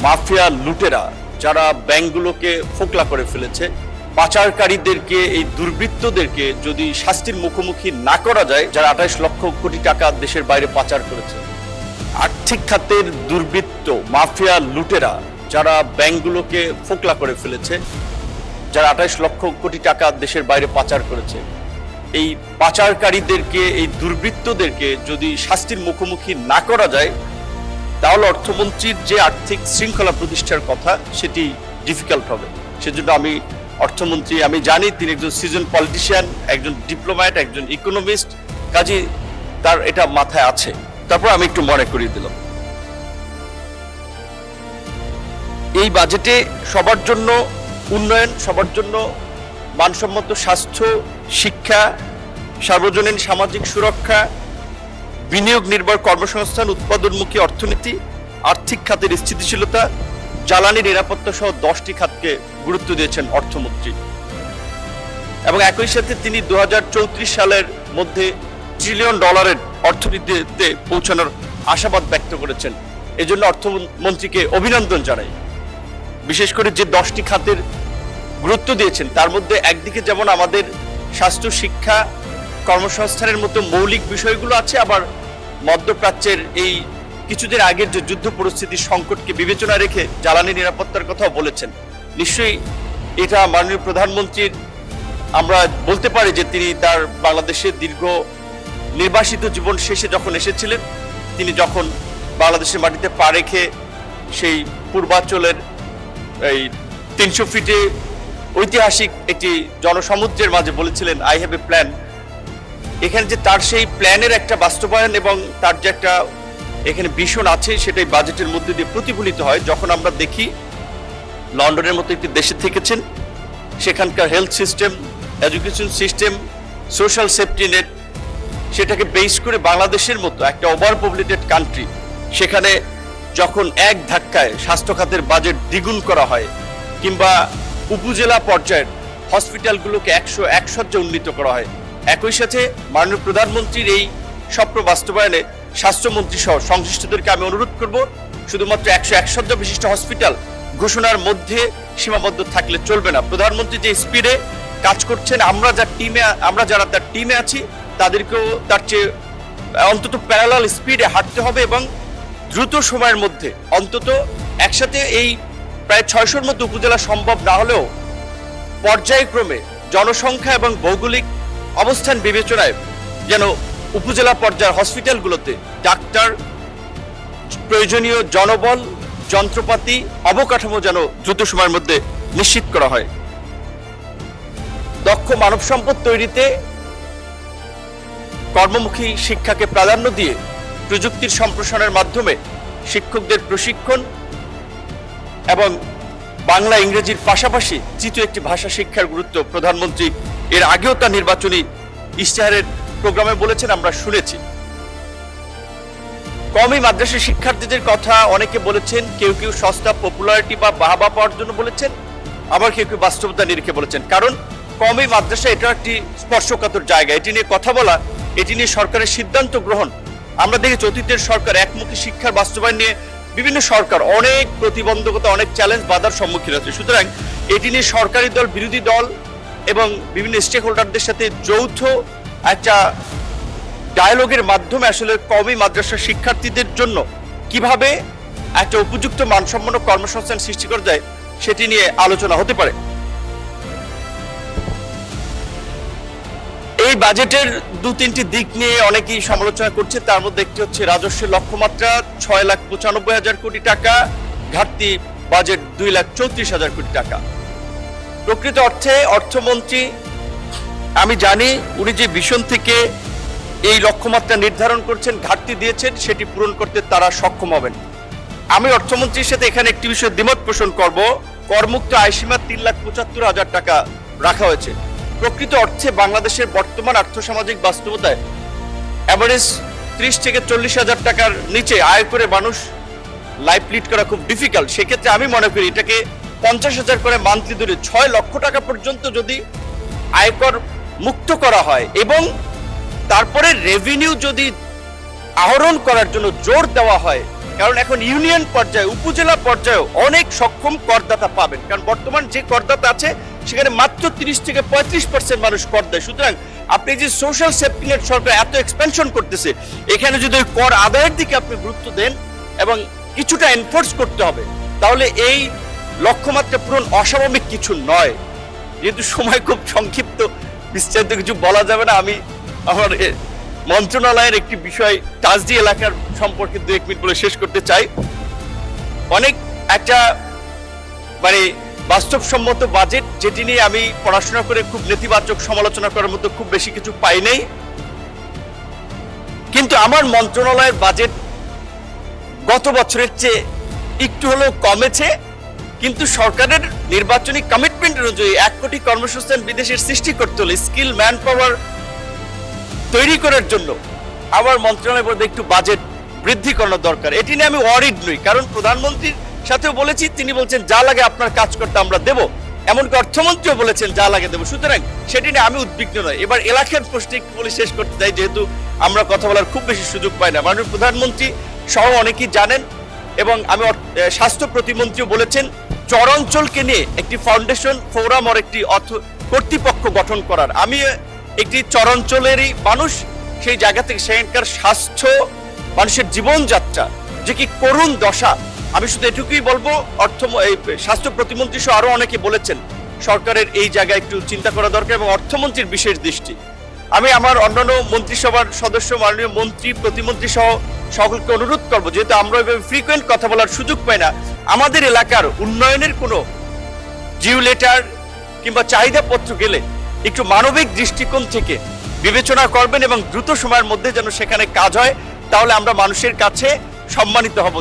Mafia লুটেরা যারা ব্যাংকগুলোকে ফোকলা করে ফেলেছে, পাচারকারীদেরকে, এই দুর্বৃত্তদেরকে যদি শাস্তির মুখোমুখি না করা যায়, যারা 28 লক্ষ কোটি টাকা দেশের বাইরে পাচার করেছে, আর্থিক খাতের দুর্বৃত্ত মাফিয়া লুটেরা যারা ব্যাংকগুলোকে ফোকলা করে ফেলেছে, যারা 28 লক্ষ কোটি টাকা দেশের বাইরে পাচার করেছে, এই পাচারকারীদেরকে, এই দুর্বৃত্তদেরকে যদি শাস্তির মুখোমুখি না করা যায়, তাহলে অর্থমন্ত্রীর যে আর্থিক শৃঙ্খলা প্রতিষ্ঠার কথা সেটি ডিফিকাল্ট হবে। সেজন্য আমি জানি তিনি একজন সিজন পলিটিশিয়ান, একজন ডিপ্লোম্যাট, একজন ইকোনমিস্ট, কাজেই তার এটা মাথায় আছে। তারপর আমি একটু মনে করিয়ে দিলাম, এই বাজেটে সবার জন্য উন্নয়ন, সবার জন্য মানসম্মত স্বাস্থ্য, শিক্ষা, সার্বজনীন সামাজিক সুরক্ষা, বিনিয়োগ নির্ভর কর্মসংস্থান, উৎপাদনমুখী অর্থনীতি, আর্থিক খাতের স্থিতিশীলতা, জ্বালানি নিরাপত্তা সহ 10টি খাতকে গুরুত্ব দিয়েছেন অর্থমন্ত্রী। এবং একই সাথে তিনি 2034 সালের মধ্যে $1 ট্রিলিয়ন অর্থনীতিতে পৌঁছানোর আশাবাদ ব্যক্ত করেছেন। এজন্য অর্থমন্ত্রীকে অভিনন্দন জানাই। বিশেষ করে যে 10টি খাতের গুরুত্ব দিয়েছেন, তার মধ্যে একদিকে যেমন আমাদের স্বাস্থ্য, শিক্ষা, কর্মসংস্থানের মতো মৌলিক বিষয়গুলো আছে, আবার মধ্যপ্রাচ্যের এই কিছুদিন আগের যে যুদ্ধ পরিস্থিতির সংকটকে বিবেচনা রেখে জ্বালানি নিরাপত্তার কথাও বলেছেন। নিশ্চয়ই এটা মাননীয় প্রধানমন্ত্রীর, আমরা বলতে পারি যে তিনি তার বাংলাদেশের দীর্ঘ নির্বাসিত জীবন শেষে যখন এসেছিলেন, তিনি যখন বাংলাদেশের মাটিতে পা রেখে সেই পূর্বাঞ্চলের এই 300 ফিটে ঐতিহাসিক একটি জনসমুদ্রের মাঝে বলেছিলেন আই হ্যাভ এ প্ল্যান, এখানে যে তার সেই প্ল্যানের একটা বাস্তবায়ন এবং তার যে একটা এখানে ভীষণ আছে, সেটাই বাজেটের মধ্যে দিয়ে প্রতিফলিত হয়। যখন আমরা দেখি লন্ডনের মতো একটি দেশে থেকেছেন, সেখানকার health system, education system, social safety net, সেটাকে বেস করে বাংলাদেশের মতো একটা ওভার পপুলেটেড কান্ট্রি, সেখানে যখন এক ধাক্কায় স্বাস্থ্য খাতের বাজেট দ্বিগুণ করা হয়, কিংবা উপজেলা পর্যায়ের হসপিটালগুলোকে 101 শয্যা উন্নীত করা হয়, একই সাথে মাননীয় প্রধানমন্ত্রীর এই স্বপ্ন বাস্তবায়নে স্বাস্থ্যমন্ত্রী সহ সংশ্লিষ্টদেরকে আমি অনুরোধ করব, শুধুমাত্র 101 শয্যা বিশিষ্ট হসপিটাল ঘোষণার মধ্যে সীমাবদ্ধ থাকলে চলবে না। প্রধানমন্ত্রী যে স্পিডে কাজ করছেন, আমরা যারা তার টিমে আছি, তাদেরকেও তার চেয়ে অন্তত প্যারালাল স্পিডে হাঁটতে হবে এবং দ্রুত সময়ের মধ্যে অন্তত একসাথে এই প্রায় 600-র মতো উপজেলা সম্ভব না হলেও পর্যায়ক্রমে জনসংখ্যা এবং ভৌগোলিক অবস্থান বিবেচনায় যেন উপজেলা পর্যায়ের হসপিটালগুলোতে ডাক্তার, প্রয়োজনীয় জনবল, যন্ত্রপাতি, অবকাঠামো যেন দ্রুত সময়ের মধ্যে নিশ্চিত করা হয়। দক্ষ মানব সম্পদ তৈরিতে কর্মমুখী শিক্ষাকে প্রাধান্য দিয়ে প্রযুক্তির সম্প্রসারণের মাধ্যমে শিক্ষকদের প্রশিক্ষণ এবং বাংলা, ইংরেজির পাশাপাশি তৃতীয় একটি ভাষা শিক্ষার গুরুত্ব প্রধানমন্ত্রী এর আগেও তার নির্বাচনী ইশতেহারের প্রোগ্রামে বলেছেন, আমরা শুনেছি। কওমি মাদ্রাসা শিক্ষার্থীদের কথা অনেকে বলেছেন, কেউ কেউ সস্তা পপুলারিটি বা বাহবা পাওয়ার জন্য বলেছেন, আবার কেউ কেউ বাস্তবতা নিরিখে বলেছেন। কারণ কওমি মাদ্রাসা এটা একটি স্পর্শকাতর জায়গা, এটি নিয়ে কথা বলা, এটি নিয়ে সরকারের সিদ্ধান্ত গ্রহণ। আমরা দেখেছি অতীতের সরকার একমুখী শিক্ষার বাস্তবায়ন নিয়ে বিভিন্ন সরকার অনেক প্রতিবন্ধকতা, অনেক চ্যালেঞ্জ, বাধার সম্মুখীন হচ্ছে। সুতরাং এটি নিয়ে সরকারি দল, বিরোধী দল এবং বিভিন্ন স্টেক হোল্ডারদের সাথে যৌথ একটা ডায়ালগের মাধ্যমে আসলে কওমি মাদ্রাসা শিক্ষার্থীদের জন্য কিভাবে একটা উপযুক্ত মানসম্পন্ন কর্মসংস্থান সৃষ্টি করা যায়, সেটি নিয়ে আলোচনা হতে পারে। এই বাজেটের 2-3টি দিক নিয়ে অনেকেই সমালোচনা করছে। তার মধ্যে একটি হচ্ছে রাজস্বের লক্ষ্যমাত্রা 6,95,000 কোটি টাকা, ঘাটতি বাজেট 2,34,000 কোটি টাকা। প্রকৃত অর্থে অর্থমন্ত্রী, আমি জানি উনি যে ভিশন থেকে এই লক্ষ্যমাত্রা নির্ধারণ করছেন, ঘাটতি দিয়েছেন, সেটি পূরণ করতে তারা সক্ষম হবেন। আমি অর্থমন্ত্রীর সাথে এখানে একটি বিষয়ে দ্বিমত পোষণ করব। করমুক্ত আয়সীমা 3,75,000 টাকা রাখা হয়েছে। প্রকৃত অর্থে বাংলাদেশের বর্তমান আর্থসামাজিক বাস্তবতায় অ্যাভারেজ 30 থেকে 40,000 টাকার নিচে আয় করে মানুষ লাইফ লিড করা খুব ডিফিকাল্ট। সেক্ষেত্রে আমি মনে করি এটাকে 50,000 করে মান্থলি ধরে 6 লক্ষ টাকা পর্যন্ত যদি আয়কর মুক্ত করা হয় এবং তারপরে রেভিনিউ যদি আহরণ করার জন্য জোর দেওয়া হয় কারণ এখন ইউনিয়ন পর্যায়ে, উপজেলা পর্যায়েও অনেক সক্ষম করদাতা পাবেন, কারণ বর্তমান যে করদাতা আছে সেখানে মাত্র 30 থেকে 35% মানুষ কর দেয়। সুতরাং আপনি যে সোশ্যাল সেফটি নেট সরকার এত এক্সপেনশন করতেছে, এখানে যদি ওই কর আদায়ের দিকে আপনি গুরুত্ব দেন এবং কিছুটা এনফোর্স করতে হবে, তাহলে এই লক্ষ্যমাত্রা পূরণ অস্বাভাবিক কিছু নয়। যেহেতু সময় খুব সংক্ষিপ্ত, বিস্তারিত কিছু বলা যাবে না, আমি আমার মন্ত্রণালয়ের একটি বিষয় তাজদি এলাকার সম্পর্কে 2-1 মিনিট বলে শেষ করতে চাই। অনেক একটা মানে বাস্তবসম্মত বাজেট, যেটি নিয়ে আমি পড়াশোনা করে খুব নেতিবাচক সমালোচনা করার মতো খুব বেশি কিছু পাই নাই, কিন্তু আমার মন্ত্রণালয়ের বাজেট গত বছরের চেয়ে একটু হলেও কমেছে। কিন্তু সরকারের নির্বাচনী কমিটমেন্ট অনুযায়ী 1 কোটি কর্মসংস্থান বিদেশের সৃষ্টি করতে হলে স্কিল ম্যান পাওয়ার তৈরি করার জন্য আমার মন্ত্রণালয়ের মধ্যে একটু বাজেট বৃদ্ধি করানো দরকার। এটি নিয়ে আমি ওয়ারিড নই, কারণ প্রধানমন্ত্রীর সাথেও বলেছি, তিনি বলছেন যা লাগে আপনার কাজ করতে আমরা দেব, এমনকি অর্থমন্ত্রীও বলেছেন যা লাগে দেব। সুতরাং সেটি নিয়ে আমি উদ্বিগ্ন নয়। এবার এলাকার প্রশ্নে একটু বলে শেষ করতে চাই, যেহেতু আমরা কথা বলার খুব বেশি সুযোগ পাই না। মাননীয় প্রধানমন্ত্রী সহ অনেকেই জানেন, এবং আমি স্বাস্থ্য প্রতিমন্ত্রীও বলেছেন চরাঞ্চলকে নিয়ে একটি ফাউন্ডেশন ফোরাম আর একটি কর্তৃপক্ষ গঠন করার। আমি একটি চরাঞ্চলেরই মানুষ, সেই জায়গা থেকে সেখানকার স্বাস্থ্য, মানুষের জীবনযাত্রা যে কি করুণ দশা, আমি শুধু এটুকুই বলবো, স্বাস্থ্য প্রতিমন্ত্রী সহ আরো অনেকে বলেছেন সরকারের এই জায়গায় একটু চিন্তা করা দরকার এবং অর্থমন্ত্রীর বিশেষ দৃষ্টি। আমি আমার অন্যান্য মন্ত্রিসভার সদস্য, মাননীয় মন্ত্রী, প্রতিমন্ত্রী সহ সকলকে অনুরোধ করবো, যেহেতু আমরা ওইভাবে ফ্রিকোয়েন্ট কথা বলার সুযোগ পাই না, আমাদের এলাকার উন্নয়নের কোনো জিও লেটার কিংবা চাহিদাপত্র গেলে একটু মানবিক দৃষ্টিকোণ থেকে বিবেচনা করবেন এবং দ্রুত সময়ের মধ্যে যেন সেখানে কাজ হয়, তাহলে আমরা মানুষের কাছে সম্মানিত হব।